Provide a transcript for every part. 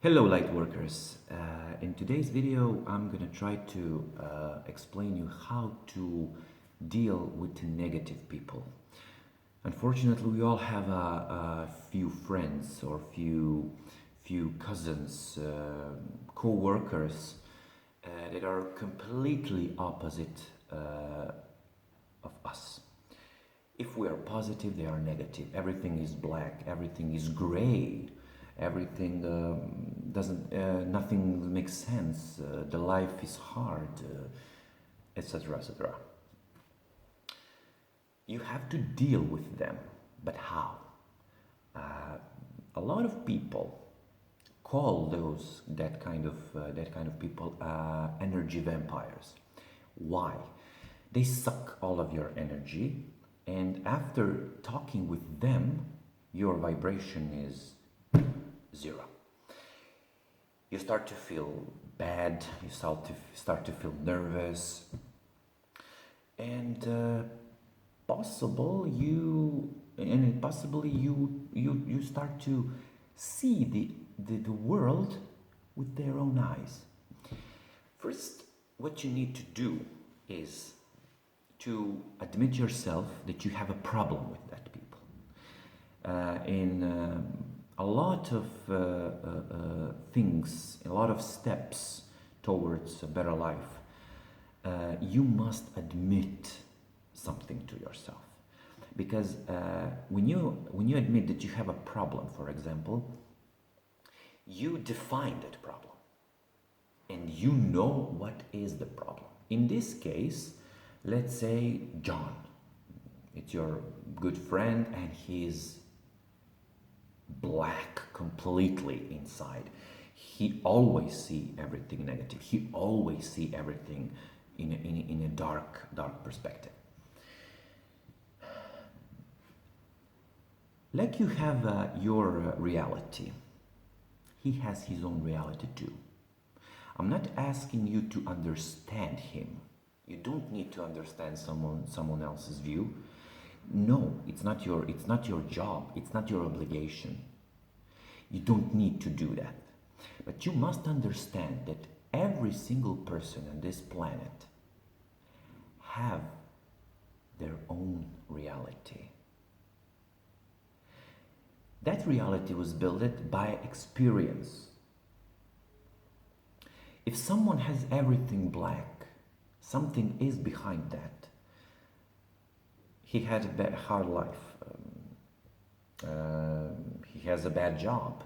Hello Lightworkers. In today's video I'm gonna try to explain you how to deal with negative people. Unfortunately, we all have a few friends or few cousins, co-workers that are completely opposite of us. If we are positive, they are negative. Everything is black, everything is gray, everything nothing makes sense, the life is hard, etc. etc. You have to deal with them, but how? A lot of people call those that kind of people energy vampires. Why? They suck all of your energy, and after talking with them, your vibration is zero. You start to feel bad. You start to feel nervous, and possibly you start to see the world with their own eyes. First, what you need to do is to admit yourself that you have a problem with that people. In a lot of things, a lot of steps towards a better life, you must admit something to yourself. Because when you admit that you have a problem, for example, you define that problem and you know what is the problem. In this case, let's say John, it's your good friend and he's black completely inside. He always see everything negative. He always see everything in a dark perspective. Like you have your reality, he has his own reality too. I'm not asking you to understand him. You don't need to understand someone else's view. No, it's not your job. It's not your obligation. You don't need to do that. But you must understand that every single person on this planet have their own reality. That reality was built by experience. If someone has everything black, something is behind that. He had a hard life. He has a bad job,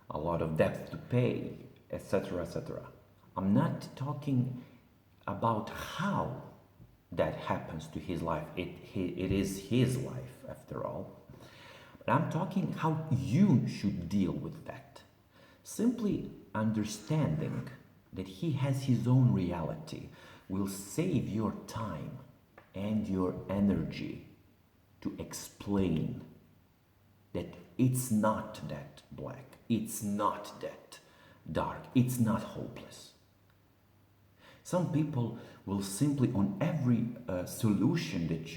a lot of debt to pay, etc. etc. I'm not talking about how that happens to his life. It is his life after all. But I'm talking how you should deal with that. Simply understanding that he has his own reality will save your time and your energy to explain that it's not that black, it's not that dark, it's not hopeless. Some people will simply, on every solution that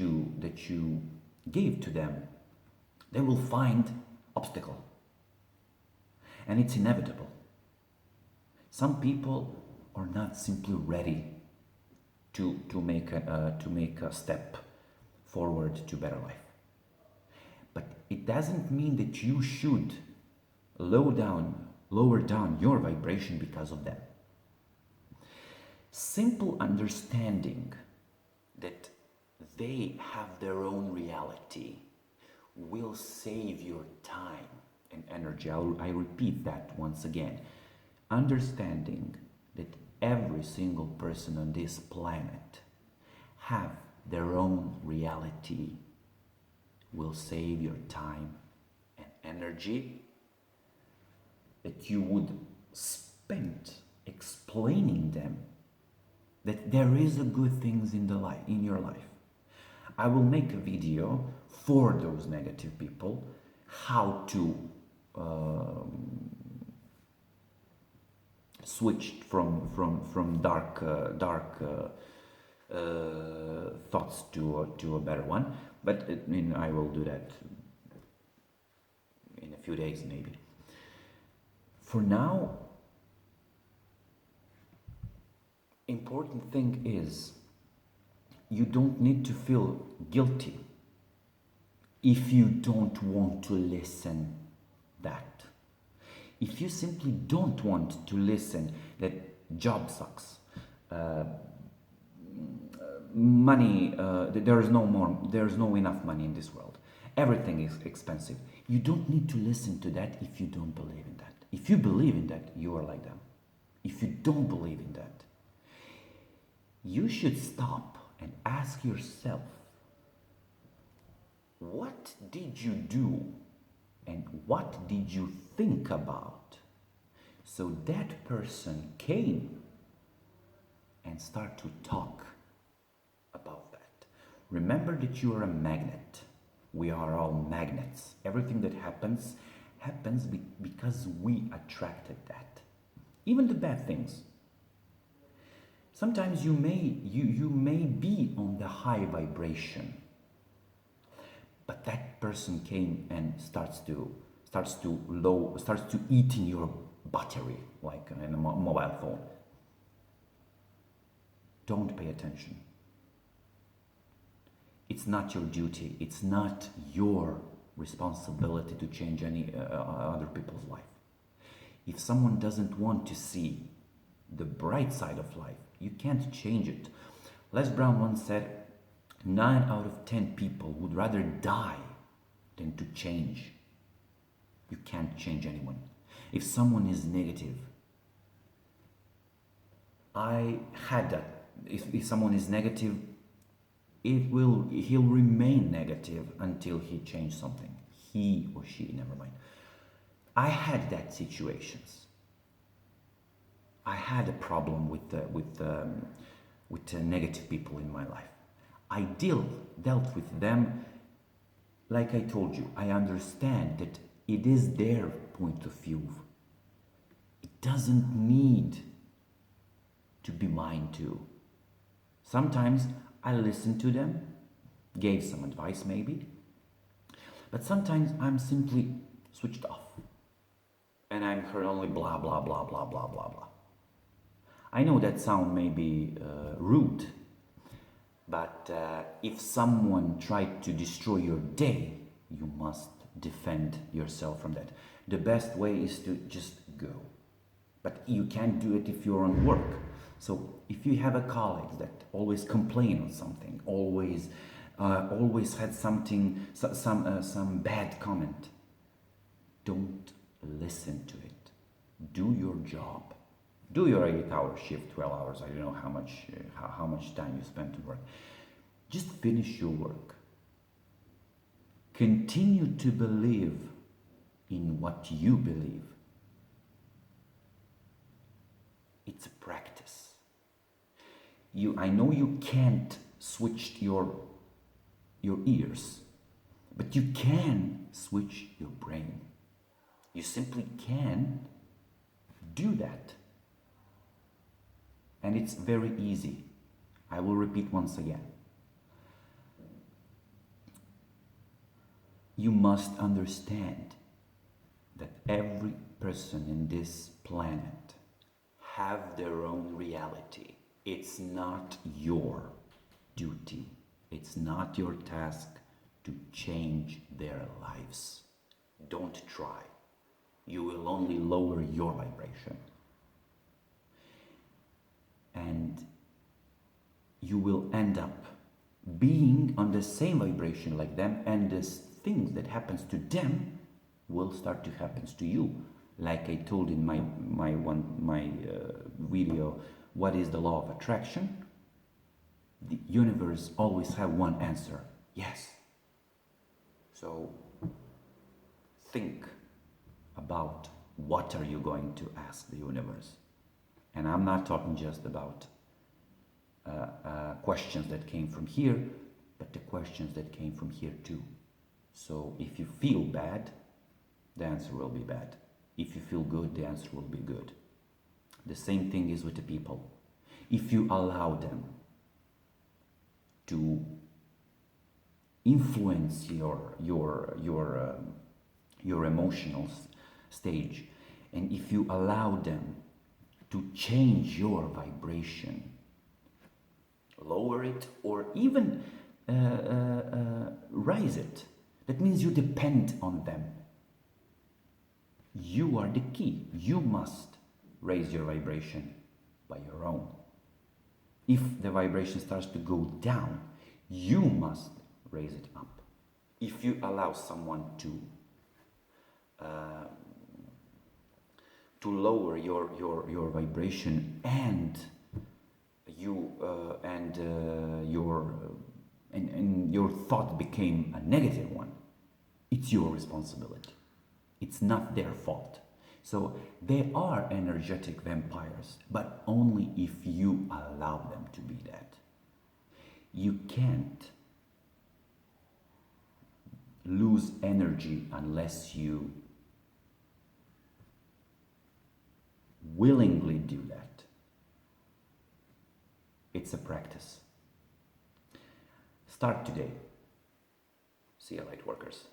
you gave to them, they will find obstacle, and it's inevitable. Some people are not simply ready to make a step forward to better life. But it doesn't mean that you should lower down your vibration because of them. Simple understanding that they have their own reality will save your time and energy. I repeat that once again. Understanding that every single person on this planet have their own reality will save your time and energy that you would spend explaining them that there is a good things in your life. I will make a video for those negative people, how to switch from dark thoughts to a better one. But I will do that in a few days maybe. For now, important thing is you don't need to feel guilty if you don't want to listen that. If you simply don't want to listen that job sucks, money, there's no enough money in this world, everything is expensive, you don't need to listen to that if you don't believe in that. If you believe in that, you are like them. If you don't believe in that, you should stop and ask yourself, what did you do and what did you think about so that person came and start to talk about that? Remember that you are a magnet. We are all magnets. Everything that happens because we attracted that. Even the bad things. Sometimes you may be on the high vibration, but that person came and starts to eating your battery like in a mobile phone. Don't pay attention. It's not your duty. It's not your responsibility to change any other people's life. If someone doesn't want to see the bright side of life, you can't change it. Les Brown once said, 9 out of 10 people would rather die than to change. You can't change anyone. If someone is negative, I had that. If someone is negative, he'll remain negative until he changes something. He or she, never mind. I had that situations. I had a problem with negative people in my life. I dealt with them like I told you. I understand that it is their point of view. It doesn't need to be mine too. Sometimes I listen to them, gave some advice maybe, but sometimes I'm simply switched off and I'm heard only blah blah blah blah blah blah blah. I know that sound may be rude, but if someone tried to destroy your day, you must defend yourself from that. The best way is to just go. But you can't do it if you're on work. So if you have a colleague that always complain on something, always had something, some bad comment, don't listen to it. Do your job. Do your 8-hour shift, 12 hours. I don't know how much time you spend to work. Just finish your work. Continue to believe in what you believe. It's a practice. I know you can't switch your ears, but you can switch your brain. You simply can do that. And it's very easy. I will repeat once again. You must understand that every person in this planet have their own reality. It's not your duty. It's not your task to change their lives. Don't try. You will only lower your vibration. And you will end up being on the same vibration like them, and the things that happens to them will start to happen to you. Like I told in my video, what is the law of attraction? The universe always have one answer: yes. So think about what are you going to ask the universe. And I'm not talking just about questions that came from here, but the questions that came from here too. So if you feel bad, the answer will be bad. If you feel good, the answer will be good. The same thing is with the people. If you allow them to influence your emotional stage, And if you allow them to change your vibration, lower it, or even raise it, that means you depend on them. You are the key. You must raise your vibration by your own. If the vibration starts to go down, you must raise it up. If you allow someone to lower your vibration and your thought became a negative one, it's your responsibility. It's not their fault. So they are energetic vampires, but only if you allow them to be that. You can't lose energy unless you willingly do that. It's a practice. Start today. See you, light workers.